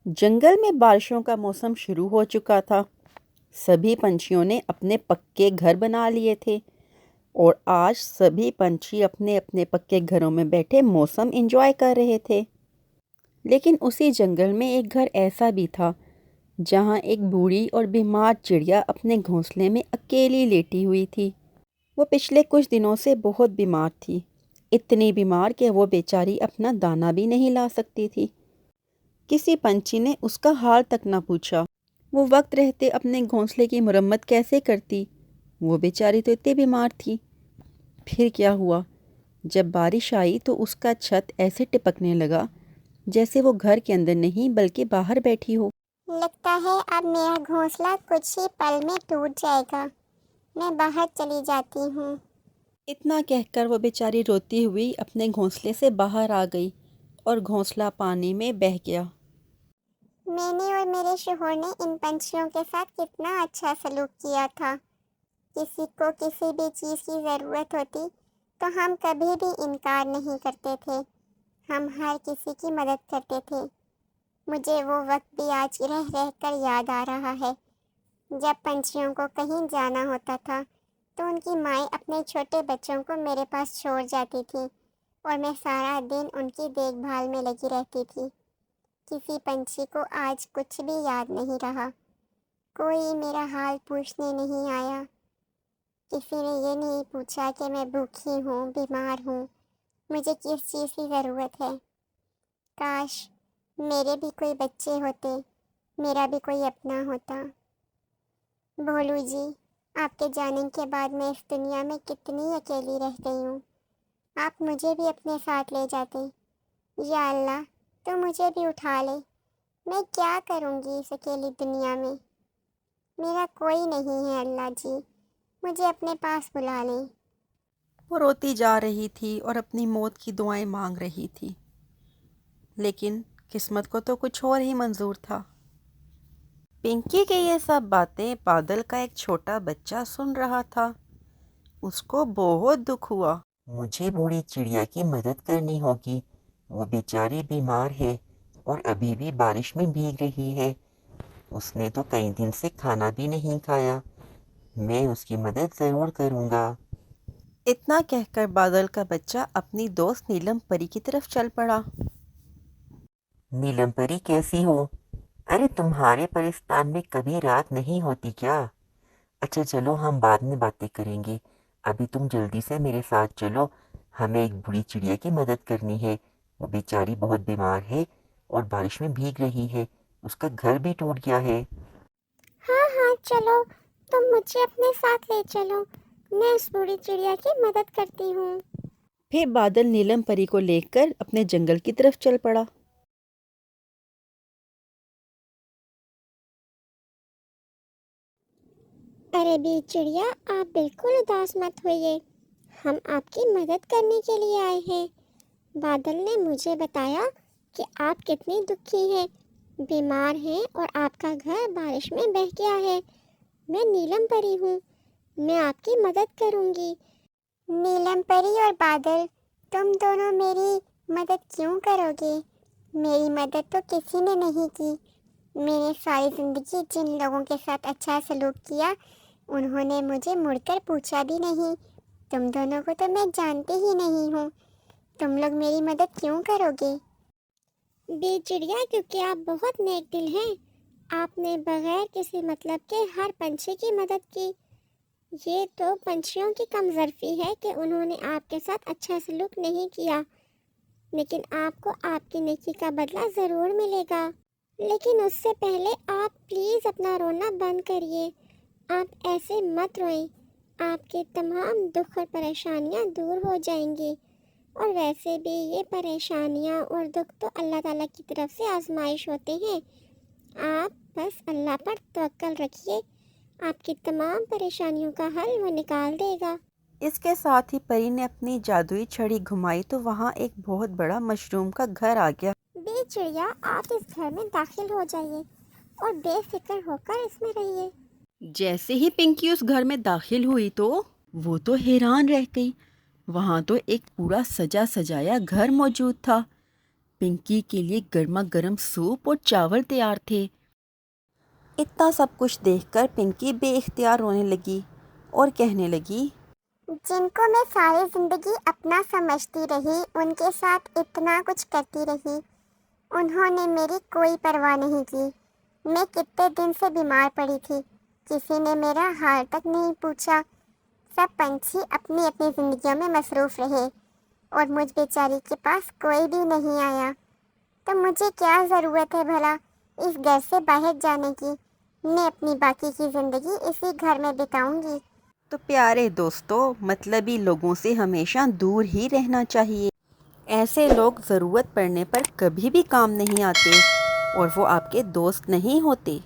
جنگل میں بارشوں کا موسم شروع ہو چکا تھا۔ سبھی پنچھیوں نے اپنے پکے گھر بنا لیے تھے اور آج سبھی پنچھی اپنے اپنے پکے گھروں میں بیٹھے موسم انجوائے کر رہے تھے۔ لیکن اسی جنگل میں ایک گھر ایسا بھی تھا جہاں ایک بوڑھی اور بیمار چڑیا اپنے گھونسلے میں اکیلی لیٹی ہوئی تھی۔ وہ پچھلے کچھ دنوں سے بہت بیمار تھی، اتنی بیمار کہ وہ بیچاری اپنا دانہ بھی نہیں لا سکتی تھی۔ کسی پنچھی نے اس کا حال تک نہ پوچھا۔ وہ وقت رہتے اپنے گھونسلے کی مرمت کیسے کرتی؟ وہ بیچاری تو اتنی بیمار تھی۔ پھر کیا ہوا؟ جب بارش آئی تو اس کا چھت ایسے ٹپکنے لگا جیسے وہ گھر کے اندر نہیں بلکہ باہر بیٹھی ہو۔ لگتا ہے اب میرا گھونسلہ کچھ ہی پل میں ٹوٹ جائے گا، میں باہر چلی جاتی ہوں۔ اتنا کہہ کر وہ بیچاری روتی ہوئی اپنے گھونسلے سے باہر آ گئی اور گھونسلہ پانی میں بہہ گیا۔ میں نے اور میرے شوہر نے ان پنچھیوں کے ساتھ کتنا اچھا سلوک کیا تھا۔ کسی کو کسی بھی چیز کی ضرورت ہوتی تو ہم کبھی بھی انکار نہیں کرتے تھے، ہم ہر کسی کی مدد کرتے تھے۔ مجھے وہ وقت بھی آج رہ رہ کر یاد آ رہا ہے جب پنچھیوں کو کہیں جانا ہوتا تھا تو ان کی مائیں اپنے چھوٹے بچوں کو میرے پاس چھوڑ جاتی تھیں اور میں سارا دن ان کی دیکھ بھال میں لگی رہتی تھی۔ کسی پنچھی کو آج کچھ بھی یاد نہیں رہا، کوئی میرا حال پوچھنے نہیں آیا، کسی نے یہ نہیں پوچھا کہ میں بھوکی ہوں، بیمار ہوں، مجھے کس چیز کی ضرورت ہے۔ کاش میرے بھی کوئی بچے ہوتے، میرا بھی کوئی اپنا ہوتا۔ بھولو جی، آپ کے جانے کے بعد میں اس دنیا میں کتنی اکیلی رہ گئی ہوں۔ آپ مجھے بھی اپنے ساتھ لے جاتے، یا اللہ تو مجھے بھی اٹھا لے۔ میں کیا کروں گی اس اکیلی دنیا میں؟ میرا کوئی نہیں ہے اللہ جی، مجھے اپنے پاس بلا لیں۔ وہ روتی جا رہی تھی اور اپنی موت کی دعائیں مانگ رہی تھی، لیکن قسمت کو تو کچھ اور ہی منظور تھا۔ پنکی کی یہ سب باتیں بادل کا ایک چھوٹا بچہ سن رہا تھا۔ اس کو بہت دکھ ہوا۔ مجھے بوڑھی چڑیا کی مدد کرنی ہوگی، وہ بیچاری بیمار ہے اور ابھی بھی بارش میں بھیگ رہی ہے۔ اس نے تو کئی دن سے کھانا بھی نہیں کھایا، میں اس کی مدد ضرور کروں گا۔ اتنا کہہ کر بادل کا بچہ اپنی دوست نیلم پری کی طرف چل پڑا۔ نیلم پری کیسی ہو؟ ارے تمہارے پرستان میں کبھی رات نہیں ہوتی کیا؟ اچھا چلو ہم بعد میں باتیں کریں گے، ابھی تم جلدی سے میرے ساتھ چلو، ہمیں ایک بڑی چڑیا کی مدد کرنی ہے۔ وہ بیچاری بہت بیمار ہے اور بارش میں بھیگ رہی ہے، اس کا گھر بھی ٹوٹ گیا ہے۔ ہاں ہاں چلو، تم مجھے اپنے ساتھ لے چلو، میں اس بوڑھی چڑیا کی مدد کرتی ہوں۔ پھر بادل نیلم پری کو لے کر اپنے جنگل کی طرف چل پڑا۔ ارے بی چڑیا، آپ بالکل اداس مت ہوئیے، ہم آپ کی مدد کرنے کے لیے آئے ہیں۔ بادل نے مجھے بتایا کہ آپ کتنی دکھی ہیں، بیمار ہیں اور آپ کا گھر بارش میں بہہ گیا ہے۔ میں نیلم پری ہوں، میں آپ کی مدد کروں گی۔ نیلم پری اور بادل، تم دونوں میری مدد کیوں کرو گے؟ میری مدد تو کسی نے نہیں کی۔ میں نے ساری زندگی جن لوگوں کے ساتھ اچھا سلوک کیا انہوں نے مجھے مڑ کر پوچھا بھی نہیں۔ تم دونوں کو تو میں جانتی ہی نہیں ہوں، تم لوگ میری مدد کیوں کرو گے؟ بے چڑیا، کیونکہ آپ بہت نیک دل ہیں، آپ نے بغیر کسی مطلب کے ہر پنچھی کی مدد کی۔ یہ تو پنچھیوں کی کم ظرفی ہے کہ انہوں نے آپ کے ساتھ اچھا سلوک نہیں کیا، لیکن آپ کو آپ کی نیکی کا بدلہ ضرور ملے گا۔ لیکن اس سے پہلے آپ پلیز اپنا رونا بند کریے، آپ ایسے مت روئیں، آپ کے تمام دکھ اور پریشانیاں دور ہو جائیں گی، اور ویسے بھی یہ پریشانیاں اور دکھ تو اللہ تعالیٰ کی طرف سے آزمائش ہوتے ہیں۔ آپ بس اللہ پر توکل رکھیے، آپ کی تمام پریشانیوں کا حل وہ نکال دے گا۔ اس کے ساتھ ہی پری نے اپنی جادوئی چھڑی گھمائی تو وہاں ایک بہت بڑا مشروم کا گھر آ گیا۔ بے چڑیا، آپ اس گھر میں داخل ہو جائیے اور بے فکر ہو کر اس میں رہیے۔ جیسے ہی پنکی اس گھر میں داخل ہوئی تو وہ تو حیران رہ گئی۔ وہاں تو ایک پورا سجا سجایا گھر موجود تھا۔ پنکی کے لیے گرما گرم سوپ اور چاول تیار تھے۔ اتنا سب کچھ دیکھ کر پنکی بے اختیار رونے لگی اور کہنے لگی، جن کو میں ساری زندگی اپنا سمجھتی رہی، ان کے ساتھ اتنا کچھ کرتی رہی، انہوں نے میری کوئی پرواہ نہیں کی۔ میں کتنے دن سے بیمار پڑی تھی، کسی نے میرا حال تک نہیں پوچھا۔ سب پنچھی اپنی اپنی زندگیوں میں مصروف رہے اور مجھ بیچاری کے پاس کوئی بھی نہیں آیا۔ تو مجھے کیا ضرورت ہے بھلا اس گھر سے باہر جانے کی؟ میں اپنی باقی کی زندگی اسی گھر میں بتاؤں گی۔ تو پیارے دوستو، مطلبی لوگوں سے ہمیشہ دور ہی رہنا چاہیے۔ ایسے لوگ ضرورت پڑنے پر کبھی بھی کام نہیں آتے اور وہ آپ کے دوست نہیں ہوتے۔